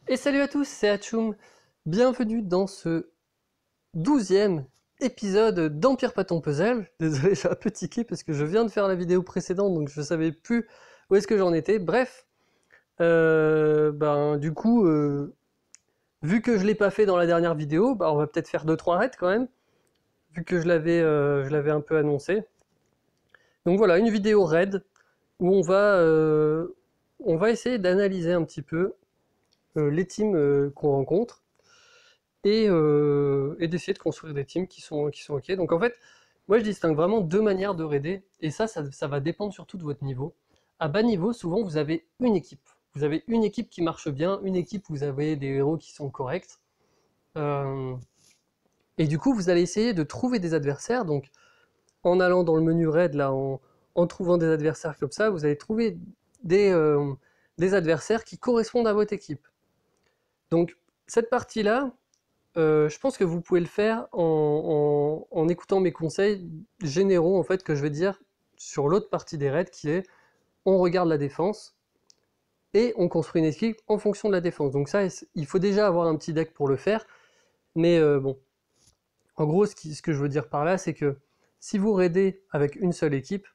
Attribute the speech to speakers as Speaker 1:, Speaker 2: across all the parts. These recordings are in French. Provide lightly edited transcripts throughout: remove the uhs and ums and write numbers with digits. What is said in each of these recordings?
Speaker 1: Et salut à tous, c'est Hachoum. Bienvenue dans ce 12e épisode d'Empire Patton Puzzle. Désolé, j'ai un peu tiqué parce que je viens de faire la vidéo précédente, donc je savais plus où est-ce que j'en étais. Bref, du coup, vu que je l'ai pas fait dans la dernière vidéo, on va peut-être faire 2-3 raids quand même, vu que je l'avais un peu annoncé. Donc voilà, une vidéo raid où on va essayer d'analyser un petit peu les teams qu'on rencontre et d'essayer de construire des teams qui sont OK. Donc en fait, moi je distingue vraiment deux manières de raider, et ça va dépendre surtout de votre niveau. À bas niveau, souvent vous avez une équipe. Vous avez une équipe qui marche bien, une équipe où vous avez des héros qui sont corrects. Euh, et du coup, vous allez essayer de trouver des adversaires. Donc en allant dans le menu raid, là, en trouvant des adversaires comme ça, vous allez trouver des, euh, des adversaires qui correspondent à votre équipe. Donc cette partie-là, je pense que vous pouvez le faire en écoutant mes conseils généraux en fait que je vais dire sur l'autre partie des raids qui est on regarde la défense et on construit une équipe en fonction de la défense. Donc ça, il faut déjà avoir un petit deck pour le faire. Mais bon, en gros, ce que je veux dire par là, c'est que si vous raidez avec une seule équipe,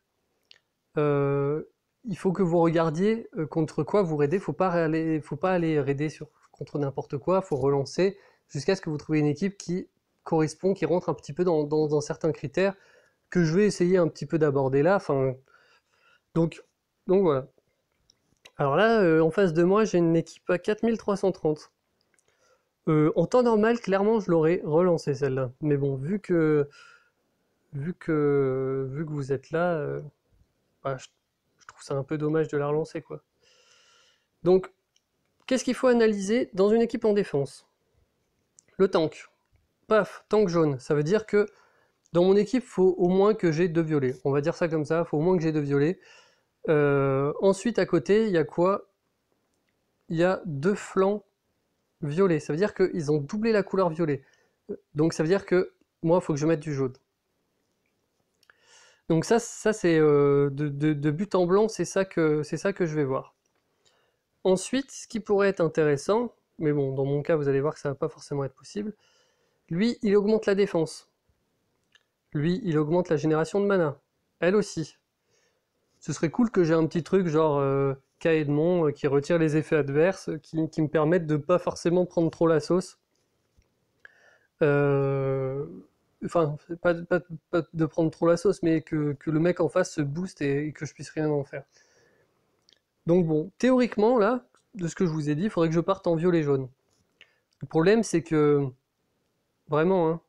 Speaker 1: euh, il faut que vous regardiez contre quoi vous raidez. Faut pas aller raider contre n'importe quoi. Faut relancer jusqu'à ce que vous trouviez une équipe qui correspond, qui rentre un petit peu dans certains critères que je vais essayer un petit peu d'aborder là. Enfin, donc, donc voilà. Alors là, en face de moi, j'ai une équipe à 4330. En temps normal, clairement, je l'aurais relancée celle-là. Mais bon, vu que vous êtes là, je trouve ça un peu dommage de la relancer, quoi. Donc, qu'est-ce qu'il faut analyser dans une équipe en défense? Le tank. Paf, tank jaune. Ça veut dire que dans mon équipe, il faut au moins que j'ai deux violets. On va dire ça comme ça, il faut au moins que j'ai deux violets. Ensuite, à côté, il y a quoi? Il y a deux flancs violets. Ça veut dire qu'ils ont doublé la couleur violet. Donc ça veut dire que moi, il faut que je mette du jaune. Donc ça c'est de but en blanc, c'est ça que je vais voir. Ensuite, ce qui pourrait être intéressant, mais bon, dans mon cas, vous allez voir que ça va pas forcément être possible. Lui, il augmente la défense. Lui, il augmente la génération de mana. Elle aussi. Ce serait cool que j'ai un petit truc genre K-Edmond qui retire les effets adverses, qui me permettent de pas forcément prendre trop la sauce. Euh, Enfin, pas de prendre trop la sauce, mais que le mec en face se booste et que je puisse rien en faire. Donc bon, théoriquement, là, de ce que je vous ai dit, il faudrait que je parte en violet jaune. Le problème, c'est que, vraiment, hein,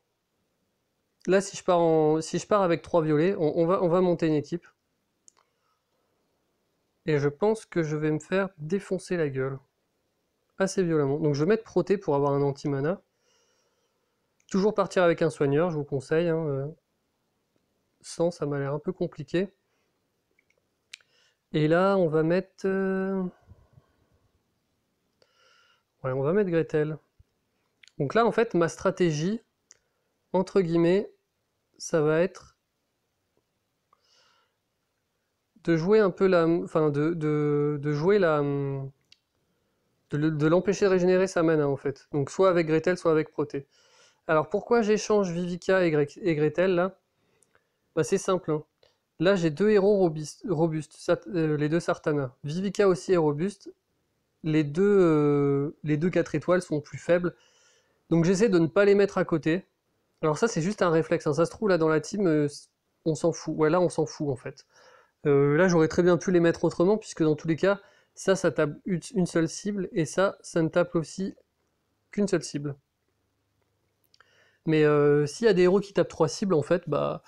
Speaker 1: là, si je pars avec trois violets, on va monter une équipe. Et je pense que je vais me faire défoncer la gueule. Assez violemment. Donc je vais mettre proté pour avoir un anti-mana. Toujours partir avec un soigneur, je vous conseille. Hein, sans, ça m'a l'air un peu compliqué. Et là, on va mettre... Ouais, on va mettre Gretel. Donc là, en fait, ma stratégie, entre guillemets, ça va être de jouer un peu la... Enfin, de jouer la... de l'empêcher de régénérer sa mana, en fait. Donc soit avec Gretel, soit avec proté. Alors pourquoi j'échange Vivica et Gretel, là? Bah c'est simple, hein. Là, j'ai deux héros robustes, les deux Sartana. Vivica aussi est robuste. Les deux 4 étoiles sont plus faibles. Donc j'essaie de ne pas les mettre à côté. Alors ça, c'est juste un réflexe, hein. Ça se trouve, là, dans la team, on s'en fout. Ouais, là, on s'en fout, en fait. Là, j'aurais très bien pu les mettre autrement, puisque dans tous les cas, ça tape une seule cible, et ça ne tape aussi qu'une seule cible. Mais s'il y a des héros qui tapent trois cibles, en fait, bah...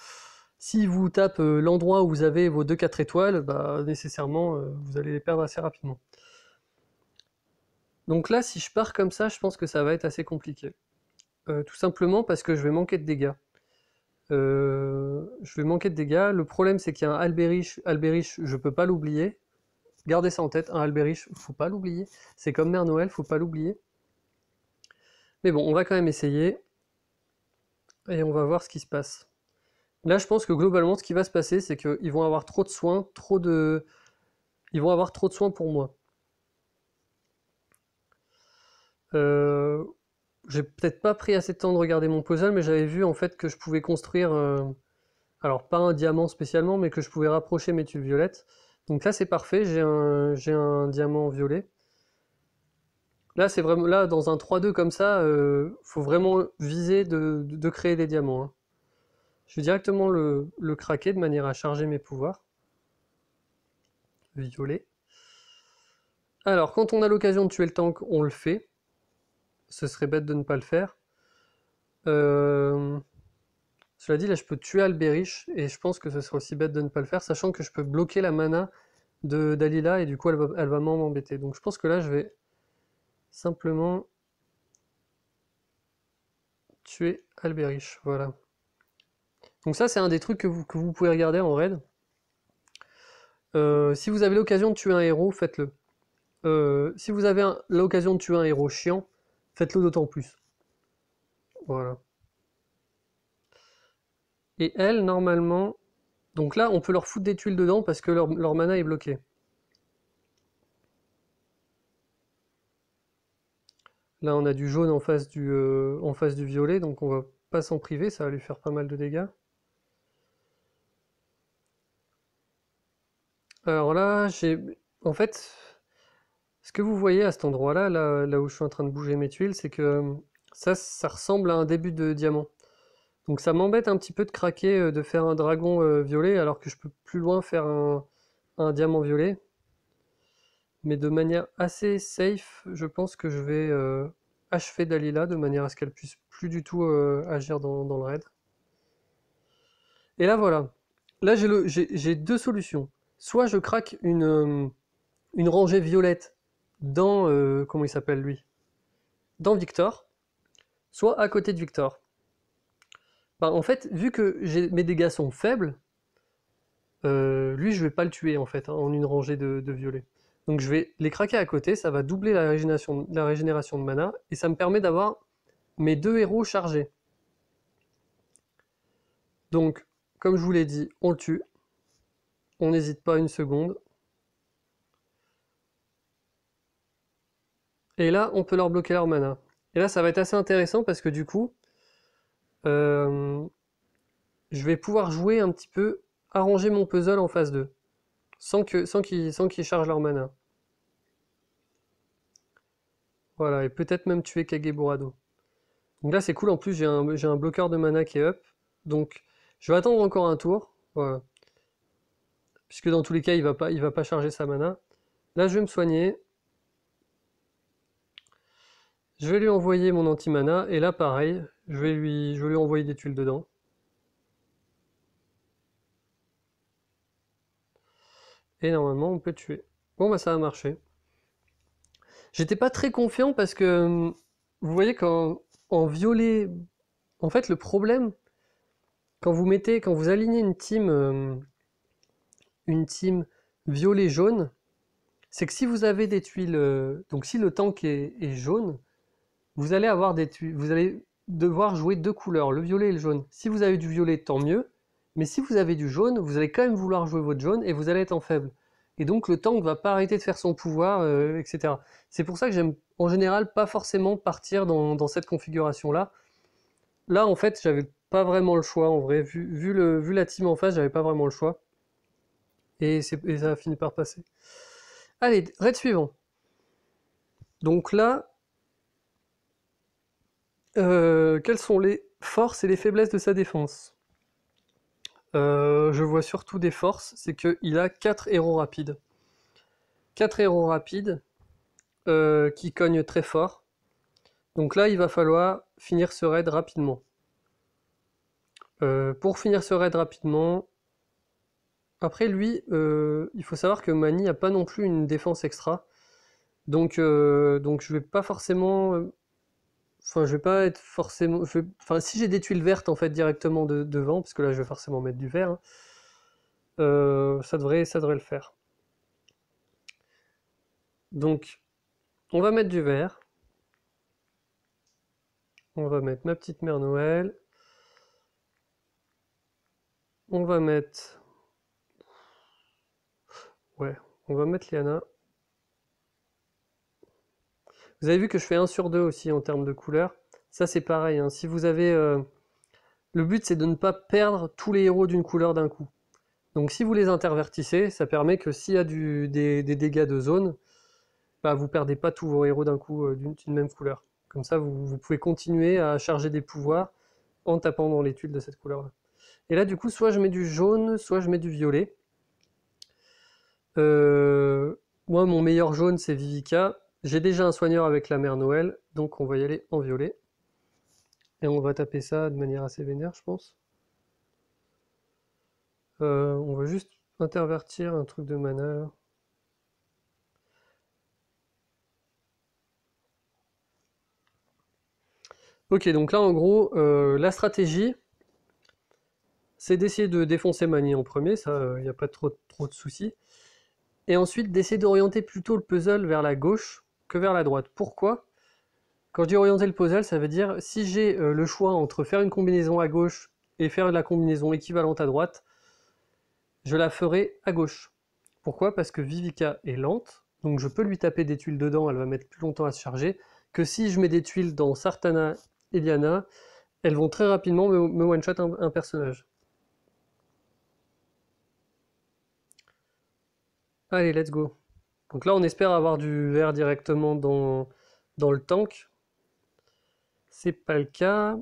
Speaker 1: Si vous tapez l'endroit où vous avez vos deux 4 étoiles, bah, nécessairement, vous allez les perdre assez rapidement. Donc là, si je pars comme ça, je pense que ça va être assez compliqué. Tout simplement parce que je vais manquer de dégâts. Je vais manquer de dégâts. Le problème, c'est qu'il y a un Alberich. Alberich, je peux pas l'oublier. Gardez ça en tête, un Alberich, faut pas l'oublier. C'est comme Mère Noël, faut pas l'oublier. Mais bon, on va quand même essayer. Et on va voir ce qui se passe. Là, je pense que globalement, ce qui va se passer, c'est qu'ils vont avoir trop de soins, Ils vont avoir trop de soins pour moi. Euh, j'ai peut-être pas pris assez de temps de regarder mon puzzle, mais j'avais vu en fait que je pouvais construire, alors pas un diamant spécialement, mais que je pouvais rapprocher mes tuiles violettes. Donc là c'est parfait, j'ai un diamant violet. Là c'est vraiment, là dans un 3-2 comme ça, faut vraiment viser de créer des diamants, hein. Je vais directement le craquer de manière à charger mes pouvoirs. Violet. Alors quand on a l'occasion de tuer le tank, on le fait. Ce serait bête de ne pas le faire. Euh, Cela dit, là, je peux tuer Albériche, et je pense que ce serait aussi bête de ne pas le faire, sachant que je peux bloquer la mana de Dalila, et du coup, elle va m'embêter. Donc je pense que là, je vais simplement tuer Albériche, voilà. Donc ça, c'est un des trucs que vous pouvez regarder en raid. Si vous avez l'occasion de tuer un héros, faites-le. Si vous avez l'occasion de tuer un héros chiant, faites-le d'autant plus. Voilà. Et elle, normalement... Donc là, on peut leur foutre des tuiles dedans parce que leur mana est bloqué. Là, on a du jaune en face du violet, donc on va pas s'en priver, ça va lui faire pas mal de dégâts. Alors là, j'ai... En fait, ce que vous voyez à cet endroit-là, là où je suis en train de bouger mes tuiles, c'est que ça ressemble à un début de diamant. Donc ça m'embête un petit peu de craquer, de faire un dragon violet, alors que je peux plus loin faire un diamant violet. Mais de manière assez safe, je pense que je vais achever Dalila de manière à ce qu'elle puisse plus du tout agir dans le raid. Et là voilà. Là j'ai deux solutions. Soit je craque une rangée violette dans comment il s'appelle lui? Dans Victor, soit à côté de Victor. Bah, en fait, vu que mes dégâts sont faibles, lui je vais pas le tuer en fait, hein, en une rangée de violet. Donc je vais les craquer à côté, ça va doubler la régénération de mana, et ça me permet d'avoir mes deux héros chargés. Donc, comme je vous l'ai dit, on le tue, on n'hésite pas une seconde. Et là, on peut leur bloquer leur mana. Et là, ça va être assez intéressant parce que du coup, euh, je vais pouvoir jouer un petit peu, arranger mon puzzle en phase 2, sans qu'ils chargent leur mana. Voilà, et peut-être même tuer Kageborado. Donc là, c'est cool, en plus, j'ai un bloqueur de mana qui est up. Donc, je vais attendre encore un tour, voilà. Puisque dans tous les cas, il va pas charger sa mana. Là, je vais me soigner. Je vais lui envoyer mon anti-mana, et là, pareil, je vais lui envoyer des tuiles dedans. Et normalement, on peut tuer. Bon, bah ça a marché. J'étais pas très confiant parce que, vous voyez, en violet... En fait, le problème, quand vous alignez une team violet-jaune, c'est que si vous avez des tuiles... donc si le tank est jaune, vous allez avoir des tuiles... Vous allez devoir jouer deux couleurs, le violet et le jaune. Si vous avez du violet, tant mieux. Mais si vous avez du jaune, vous allez quand même vouloir jouer votre jaune et vous allez être en faible. Et donc le tank va pas arrêter de faire son pouvoir, etc. C'est pour ça que j'aime en général pas forcément partir dans cette configuration-là. Là, en fait, j'avais pas vraiment le choix en vrai. Vu la team en face, j'avais pas vraiment le choix. Et ça a fini par passer. Allez, raid suivant. Donc là, quelles sont les forces et les faiblesses de sa défense? Je vois surtout des forces, c'est qu'il a 4 héros rapides. 4 héros rapides qui cognent très fort. Donc là, il va falloir finir ce raid rapidement. Pour finir ce raid rapidement, après lui, il faut savoir que Mani n'a pas non plus une défense extra. Donc je vais pas forcément... Enfin, je vais pas être forcément... Enfin, si j'ai des tuiles vertes en fait directement devant, parce que là je vais forcément mettre du vert, hein, ça devrait le faire. Donc, on va mettre du vert. On va mettre ma petite mère Noël. On va mettre... Ouais, on va mettre Liana. Vous avez vu que je fais 1 sur 2 aussi en termes de couleurs. Ça c'est pareil, hein. Si vous avez... le but c'est de ne pas perdre tous les héros d'une couleur d'un coup. Donc si vous les intervertissez, ça permet que s'il y a des dégâts de zone, bah, vous perdez pas tous vos héros d'un coup d'une même couleur. Comme ça vous pouvez continuer à charger des pouvoirs en tapant dans les tuiles de cette couleur-là. Et là du coup soit je mets du jaune, soit je mets du violet. Moi mon meilleur jaune c'est Vivica. J'ai déjà un soigneur avec la mère Noël, donc on va y aller en violet. Et on va taper ça de manière assez vénère, je pense. On va juste intervertir un truc de mana. Là. Ok, donc là en gros, la stratégie, c'est d'essayer de défoncer Mani en premier, ça, il n'y a pas trop de soucis. Et ensuite d'essayer d'orienter plutôt le puzzle vers la gauche que vers la droite. Pourquoi? Quand je dis orienter le puzzle, ça veut dire si j'ai le choix entre faire une combinaison à gauche et faire la combinaison équivalente à droite, je la ferai à gauche. Pourquoi? Parce que Vivica est lente, donc je peux lui taper des tuiles dedans, elle va mettre plus longtemps à se charger, que si je mets des tuiles dans Sartana et Liana, elles vont très rapidement me one-shot un personnage. Allez, let's go. Donc là, on espère avoir du vert directement dans le tank. C'est pas le cas.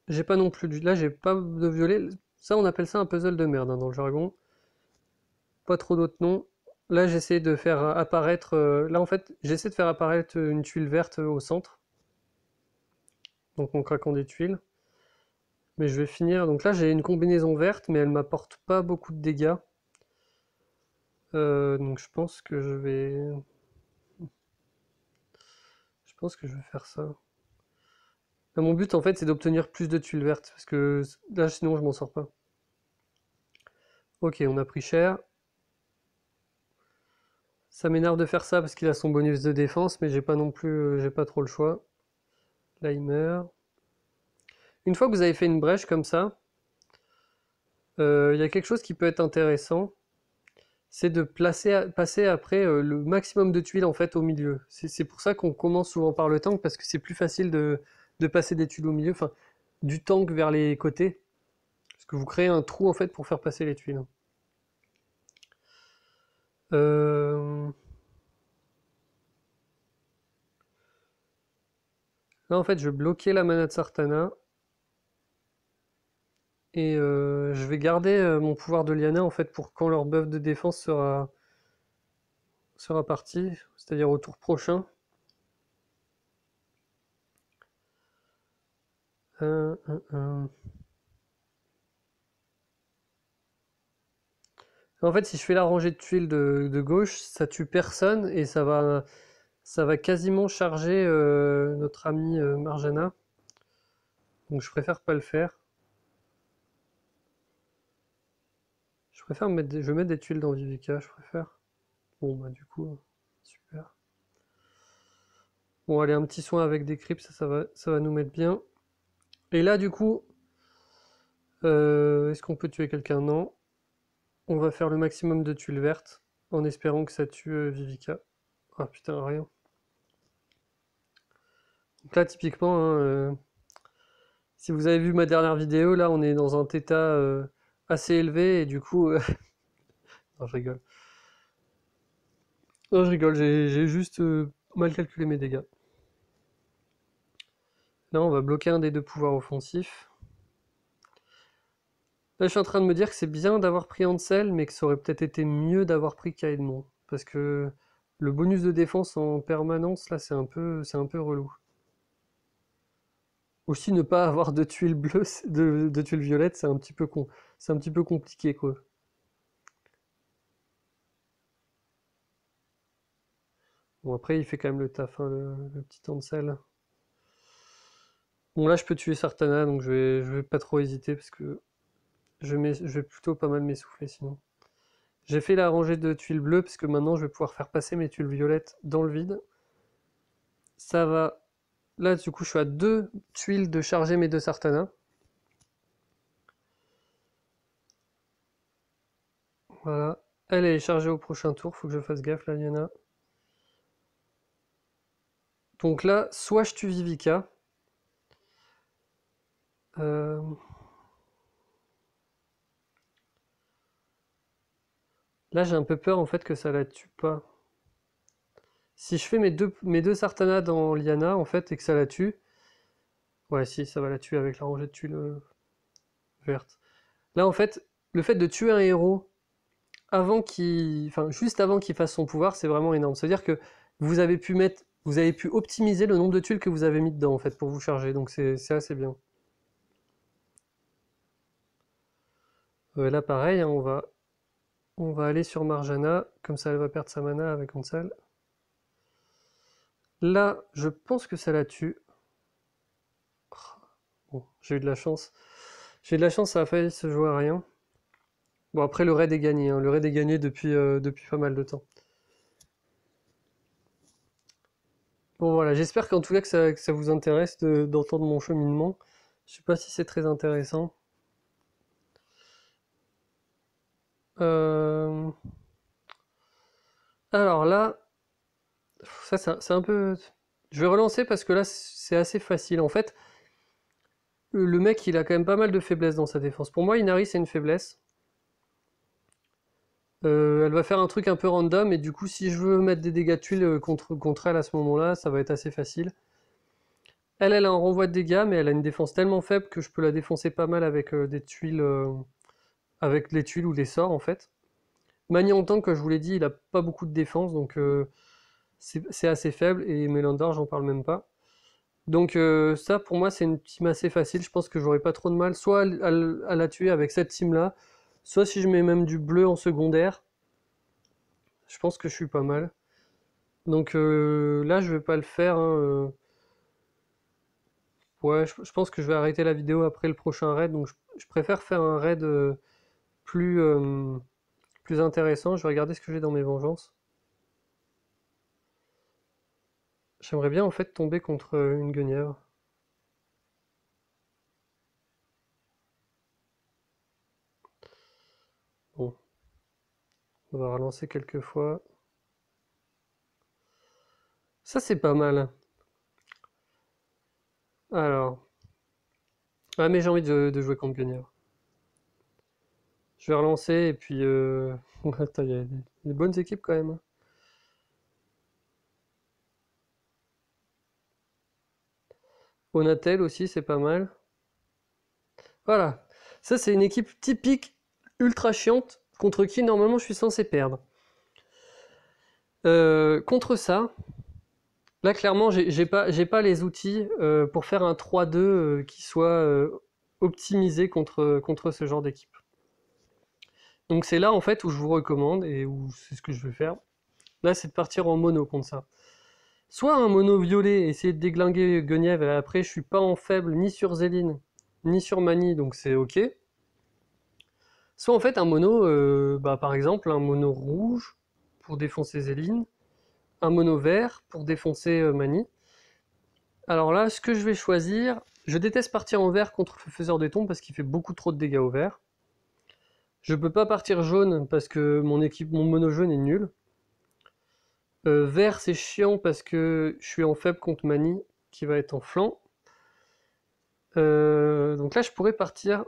Speaker 1: J'ai pas non plus là, j'ai pas de violet. Ça, on appelle ça un puzzle de merde hein, dans le jargon. Pas trop d'autres noms. Là, j'essaie de faire apparaître... là, en fait, j'essaie de faire apparaître une tuile verte au centre. Donc en craquant des tuiles. Mais je vais finir... Donc là, j'ai une combinaison verte, mais elle m'apporte pas beaucoup de dégâts. Donc je pense que je vais... Je pense que je vais faire ça. Là, mon but, en fait, c'est d'obtenir plus de tuiles vertes. Parce que là, sinon, je m'en sors pas. Ok, on a pris cher. Ça m'énerve de faire ça parce qu'il a son bonus de défense, mais j'ai pas non plus... j'ai pas trop le choix. Là, il meurt. Une fois que vous avez fait une brèche comme ça, il y a quelque chose qui peut être intéressant, c'est de passer après le maximum de tuiles en fait au milieu. C'est pour ça qu'on commence souvent par le tank, parce que c'est plus facile de passer des tuiles au milieu, enfin du tank vers les côtés, parce que vous créez un trou en fait pour faire passer les tuiles. Euh, Là en fait je vais bloquer la mana de Sartana, et je vais garder mon pouvoir de Liana en fait pour quand leur buff de défense sera parti, c'est-à-dire au tour prochain. Euh, euh, euh. En fait, si je fais la rangée de tuiles de gauche, ça tue personne et ça va quasiment charger notre amie Marjana. Donc je préfère pas le faire. Je préfère je vais mettre des tuiles dans Vivica, je préfère. Bon bah du coup, super. Bon allez, un petit soin avec des creeps, ça va nous mettre bien. Et là du coup, est-ce qu'on peut tuer quelqu'un? Non. On va faire le maximum de tuiles vertes en espérant que ça tue Vivica. Ah putain, rien. Donc là typiquement, hein, si vous avez vu ma dernière vidéo, là on est dans un θ assez élevé et du coup... non, je rigole. Non, je rigole, j'ai juste mal calculé mes dégâts. Là on va bloquer un des deux pouvoirs offensifs. Là je suis en train de me dire que c'est bien d'avoir pris Ansel, mais que ça aurait peut-être été mieux d'avoir pris Kaedmon. Parce que le bonus de défense en permanence, là c'est un peu relou. Aussi ne pas avoir de tuiles bleues, de tuiles violettes, c'est un petit peu compliqué quoi. Bon après il fait quand même le taf, hein, le petit Ansel. Bon là je peux tuer Sartana, donc je vais pas trop hésiter parce que je vais plutôt pas mal m'essouffler sinon. J'ai fait la rangée de tuiles bleues parce que maintenant je vais pouvoir faire passer mes tuiles violettes dans le vide. Ça va. Là du coup je suis à 2 tuiles de charger mes 2 Sartana. Voilà. Elle est chargée au prochain tour, faut que je fasse gaffe là, Liana. Donc là, soit je tue Vivica. Euh, Là, j'ai un peu peur en fait que ça la tue pas. Si je fais mes deux Sartana dans Liana en fait et que ça la tue, ouais, si, ça va la tuer avec la rangée de tuiles verte. Là, en fait, le fait de tuer un héros enfin, juste avant qu'il fasse son pouvoir, c'est vraiment énorme. C'est-à-dire que vous avez pu optimiser le nombre de tuiles que vous avez mis dedans, en fait, pour vous charger. Donc c'est assez bien. Là, pareil, hein, on va aller sur Marjana, comme ça elle va perdre sa mana avec Ansel. Là, je pense que ça la tue. Bon, j'ai eu de la chance. J'ai eu de la chance, ça a failli se jouer à rien. Bon, après, le raid est gagné, hein. Le raid est gagné depuis pas mal de temps. Bon, voilà, j'espère qu'en tout cas que ça vous intéresse d'entendre mon cheminement. Je sais pas si c'est très intéressant. Euh, Alors là, ça c'est un peu... Je vais relancer parce que là c'est assez facile. En fait, le mec il a quand même pas mal de faiblesses dans sa défense. Pour moi, Inari c'est une faiblesse. Elle va faire un truc un peu random et du coup si je veux mettre des dégâts de tuiles contre elle à ce moment-là, ça va être assez facile. Elle a un renvoi de dégâts, mais elle a une défense tellement faible que je peux la défoncer pas mal avec des tuiles, avec les tuiles ou des sorts en fait. Mani en tank, comme je vous l'ai dit, il a pas beaucoup de défense, donc c'est assez faible, et Mélandar, j'en parle même pas. Donc ça, pour moi, c'est une team assez facile, je pense que j'aurai pas trop de mal, soit à la tuer avec cette team-là, soit si je mets même du bleu en secondaire, je pense que je suis pas mal. Donc là, je vais pas le faire, hein, ouais, je pense que je vais arrêter la vidéo après le prochain raid, donc je préfère faire un raid plus, euh, plus intéressant. Je vais regarder ce que j'ai dans mes vengeances. J'aimerais bien en fait tomber contre une guenièvre. Bon, on va relancer quelques fois. Ça c'est pas mal. Alors, ah mais j'ai envie de jouer contre guenièvre. Je vais relancer et puis attends, il y a des bonnes équipes quand même, hein. Onatel aussi c'est pas mal. Voilà, ça c'est une équipe typique ultra chiante contre qui normalement je suis censé perdre. Contre ça, là clairement j'ai pas les outils pour faire un 3-2 qui soit optimisé contre ce genre d'équipe. Donc c'est là en fait où je vous recommande et où c'est ce que je vais faire. Là c'est de partir en mono contre ça. Soit un mono violet, essayer de déglinguer Guenièvre, et après je suis pas en faible ni sur Zéline, ni sur Mani, donc c'est ok. Soit en fait un mono, par exemple un mono rouge pour défoncer Zéline, un mono vert pour défoncer Mani. Alors là, ce que je vais choisir, je déteste partir en vert contre le faiseur des tombes parce qu'il fait beaucoup trop de dégâts au vert. Je peux pas partir jaune parce que mon mono jaune est nul. Vert c'est chiant parce que je suis en faible contre Mani qui va être en flanc. Donc là je pourrais partir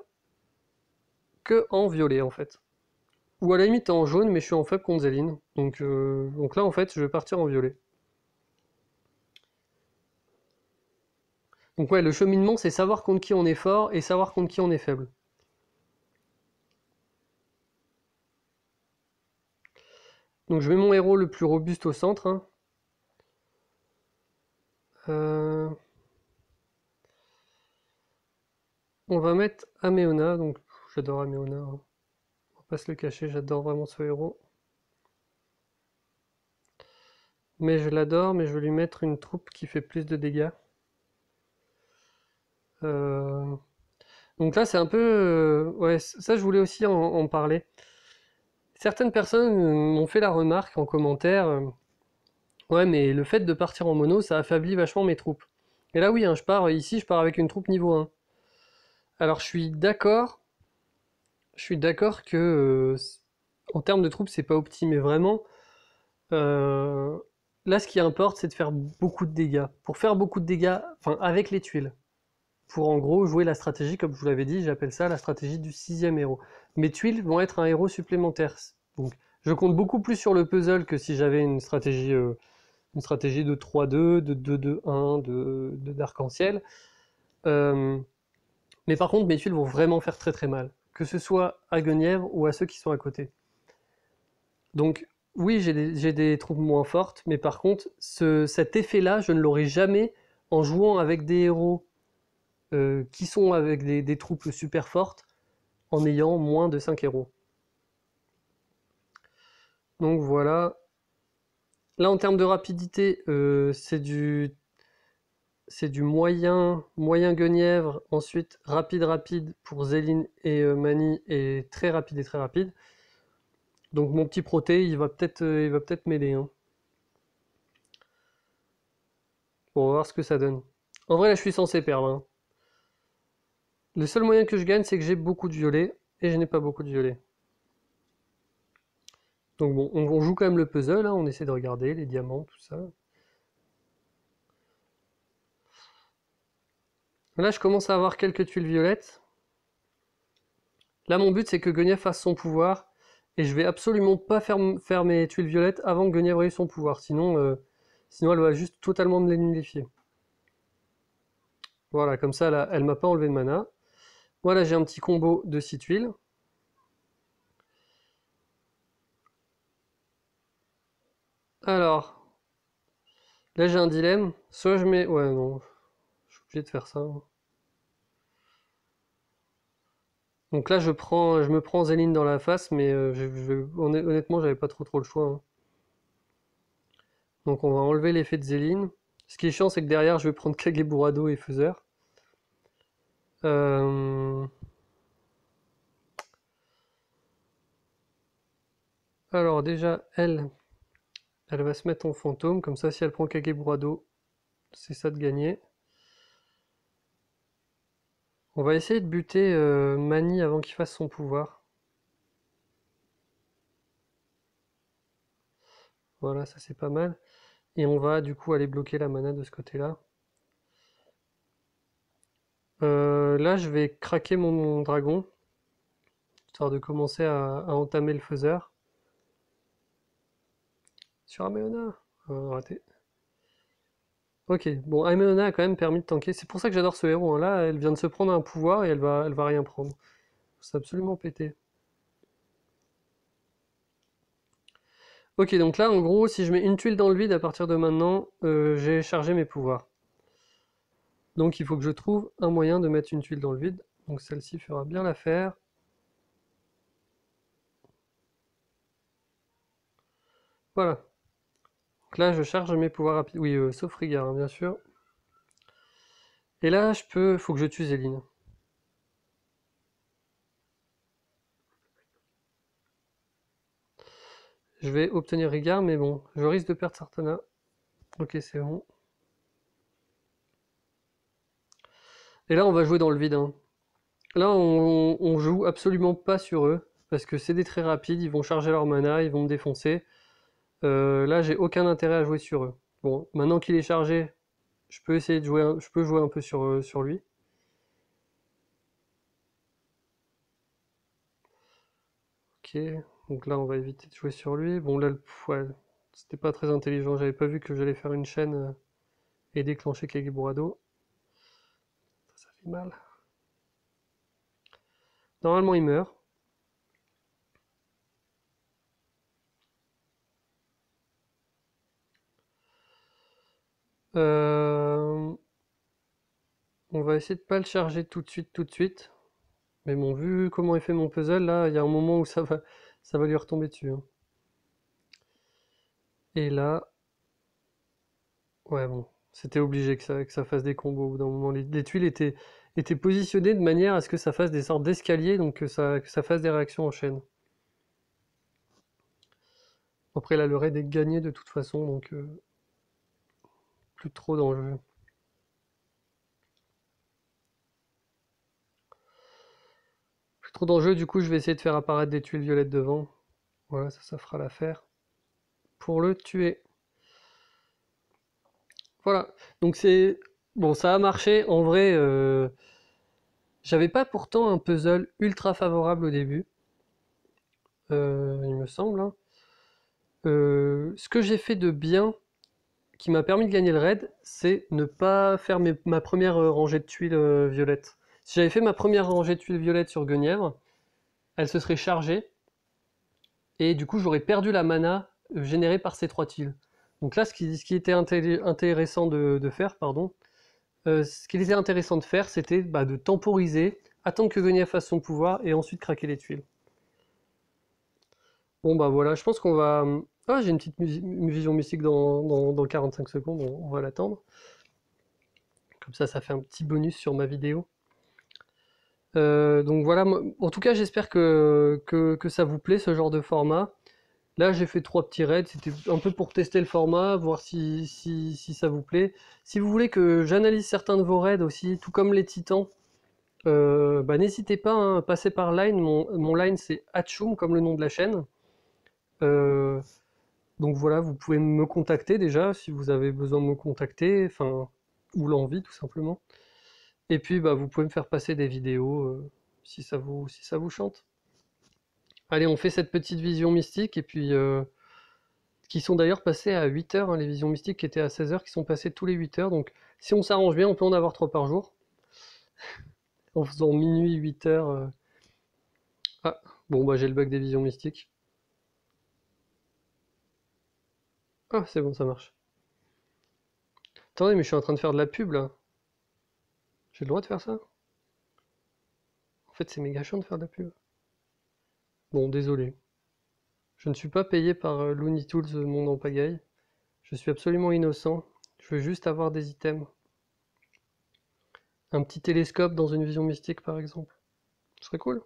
Speaker 1: que en violet en fait. Ou à la limite en jaune mais je suis en faible contre Zéline. Donc là en fait je vais partir en violet. Donc ouais, le cheminement c'est savoir contre qui on est fort et savoir contre qui on est faible. Donc je mets mon héros le plus robuste au centre, hein. Euh, On va mettre Ameona, donc j'adore Ameona, hein. On va pas se le cacher, j'adore vraiment ce héros. Mais je l'adore, mais je vais lui mettre une troupe qui fait plus de dégâts. Euh, Donc là c'est un peu... Ouais, ça je voulais aussi en parler. Certaines personnes m'ont fait la remarque en commentaire, ouais mais le fait de partir en mono ça affaiblit vachement mes troupes. Et là oui, hein, je pars avec une troupe niveau 1. Alors je suis d'accord que en termes de troupes c'est pas optimé vraiment. Euh, là, ce qui importe, c'est de faire beaucoup de dégâts. Pour faire beaucoup de dégâts, enfin, avec les tuiles. Pour en gros jouer la stratégie, comme je vous l'avais dit, j'appelle ça la stratégie du 6e héros. Mes tuiles vont être un héros supplémentaire. Donc, je compte beaucoup plus sur le puzzle que si j'avais une stratégie de 3-2, de 2-2-1, d'arc-en-ciel. Mais par contre, mes tuiles vont vraiment faire très très mal, que ce soit à Guenièvre ou à ceux qui sont à côté. Donc, oui, j'ai des troupes moins fortes, mais par contre, cet effet-là, je ne l'aurai jamais en jouant avec des héros qui sont avec des troupes super fortes en ayant moins de 5 héros. Donc voilà. Là, en termes de rapidité, c'est du moyen, moyen Guenièvre, ensuite rapide pour Zéline et Mani, et très rapide. Donc mon petit Proté, il va peut-être m'aider, hein. Bon, on va voir ce que ça donne. En vrai, là, je suis censé perdre, hein. Le seul moyen que je gagne, c'est que j'ai beaucoup de violet, et je n'ai pas beaucoup de violet. Donc bon, on joue quand même le puzzle, hein, on essaie de regarder les diamants, tout ça. Là, je commence à avoir quelques tuiles violettes. Là, mon but, c'est que Guenièvre fasse son pouvoir, et je vais absolument pas faire mes tuiles violettes avant que Guenièvre ait son pouvoir, sinon elle va juste totalement me les nullifier. Voilà, comme ça, là, elle m'a pas enlevé de mana. Voilà, j'ai un petit combo de 6 tuiles. Alors, là, j'ai un dilemme. Soit je mets... Ouais, non, je suis obligé de faire ça, hein. Donc là, je me prends Zéline dans la face, mais honnêtement, j'avais pas trop le choix, hein. Donc on va enlever l'effet de Zéline. Ce qui est chiant, c'est que derrière, je vais prendre Kageburado et Faiseur. Euh, Alors déjà, elle va se mettre en fantôme, comme ça si elle prend Kageburado, c'est ça de gagner. On va essayer de buter Mani avant qu'il fasse son pouvoir. Voilà, ça c'est pas mal. Et on va du coup aller bloquer la mana de ce côté-là. Là, je vais craquer mon dragon, histoire de commencer à entamer le faiseur. Sur Ameona. Raté. Ok, bon, Ameona a quand même permis de tanker. C'est pour ça que j'adore ce héros, hein. Là, elle vient de se prendre un pouvoir et elle va rien prendre. C'est absolument pété. Ok, donc là, en gros, si je mets une tuile dans le vide à partir de maintenant, j'ai chargé mes pouvoirs. Donc il faut que je trouve un moyen de mettre une tuile dans le vide. Donc celle-ci fera bien l'affaire. Voilà. Donc là, je charge mes pouvoirs rapides. Oui, sauf Rigard, hein, bien sûr. Et là, faut que je tue Zéline. Je vais obtenir Rigard, mais bon, je risque de perdre Sartana. Ok, c'est bon. Et là, on va jouer dans le vide, hein. Là, on joue absolument pas sur eux, parce que c'est des traits rapides, ils vont charger leur mana, ils vont me défoncer. Là, j'ai aucun intérêt à jouer sur eux. Bon, maintenant qu'il est chargé, je peux essayer de jouer, je peux jouer un peu sur lui. Ok, donc là, on va éviter de jouer sur lui. Bon, là, ouais, c'était pas très intelligent, j'avais pas vu que j'allais faire une chaîne et déclencher Kageburado. Ça fait mal. Normalement, il meurt. Euh, on va essayer de pas le charger tout de suite. Mais bon, vu comment il fait mon puzzle, là, il y a un moment où ça va lui retomber dessus, hein. Et là, ouais, bon, c'était obligé que ça fasse des combos au bout d'un moment. Les tuiles étaient positionnées de manière à ce que ça fasse des sortes d'escaliers, donc que ça fasse des réactions en chaîne. Après, là, le raid est gagné de toute façon, donc plus trop d'enjeux. Plus trop d'enjeux, du coup, je vais essayer de faire apparaître des tuiles violettes devant. Voilà, ça fera l'affaire. Pour le tuer. Voilà. Donc c'est... Bon, ça a marché. En vrai, j'avais pas pourtant un puzzle ultra favorable au début, il me semble, hein. Ce que j'ai fait de bien, qui m'a permis de gagner le raid, c'est ne pas faire ma première rangée de tuiles violettes. Si j'avais fait ma première rangée de tuiles violettes sur Guenièvre, elle se serait chargée, et du coup j'aurais perdu la mana générée par ces 3 tuiles. Donc là, ce qui était intéressant de faire, pardon, ce qu'il était intéressant de faire, c'était bah, de temporiser, attendre que Guenièvre fasse son pouvoir, et ensuite craquer les tuiles. Bon bah voilà, je pense qu'on va... Ah, j'ai une petite une vision mystique dans 45 secondes, on va l'attendre. Comme ça fait un petit bonus sur ma vidéo. Donc voilà, en tout cas j'espère que ça vous plaît ce genre de format. Là j'ai fait 3 petits raids, c'était un peu pour tester le format, voir si ça vous plaît. Si vous voulez que j'analyse certains de vos raids aussi, tout comme les titans, bah, n'hésitez pas hein, à passer par Line, mon Line c'est Hatchoum comme le nom de la chaîne. Euh, donc voilà, vous pouvez me contacter déjà si vous avez besoin de me contacter, enfin, ou l'envie tout simplement. Et puis bah, vous pouvez me faire passer des vidéos si ça vous chante. Allez, on fait cette petite vision mystique et puis qui sont d'ailleurs passées à 8 heures, hein, les visions mystiques qui étaient à 16 heures, qui sont passées tous les 8 heures. Donc si on s'arrange bien, on peut en avoir 3 par jour. En faisant minuit, 8 heures. Ah, bon bah j'ai le bug des visions mystiques. Ah, c'est bon, ça marche. Attendez, mais je suis en train de faire de la pub là. J'ai le droit de faire ça? En fait, c'est méga chiant de faire de la pub. Bon, désolé. Je ne suis pas payé par Looney Tunes Monde en pagaille. Je suis absolument innocent. Je veux juste avoir des items. Un petit télescope dans une vision mystique, par exemple. Ce serait cool.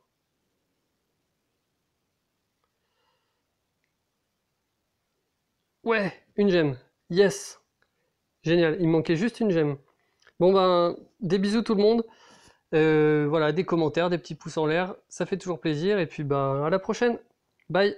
Speaker 1: Ouais, une gemme. Yes. Génial. Il me manquait juste une gemme. Bon ben, des bisous tout le monde. Voilà, des commentaires, des petits pouces en l'air. Ça fait toujours plaisir. Et puis ben, à la prochaine. Bye.